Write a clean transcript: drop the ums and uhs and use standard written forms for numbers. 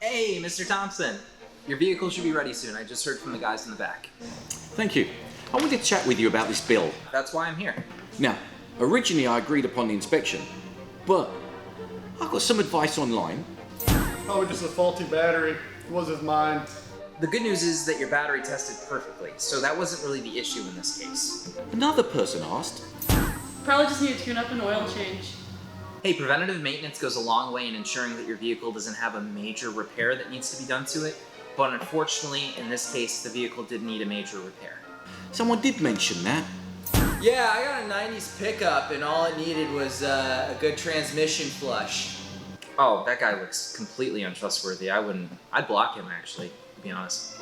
Hey, Mr. Thompson. Your vehicle should be ready soon. I just heard from the guys in the back. Thank you. I wanted to chat with you about this bill. That's why I'm here. Now, originally I agreed upon the inspection, but I got some advice online. Probably just a faulty battery. It wasn't mine. The good news is that your battery tested perfectly, so that wasn't really the issue in this case. Another person asked. Probably just need a tune-up and oil change. Hey, preventative maintenance goes a long way in ensuring that your vehicle doesn't have a major repair that needs to be done to it, but unfortunately, in this case, the vehicle did need a major repair. Someone did mention that. Yeah, I got a 90s pickup and all it needed was a good transmission flush. Oh, that guy looks completely untrustworthy. I'd block him, actually, to be honest.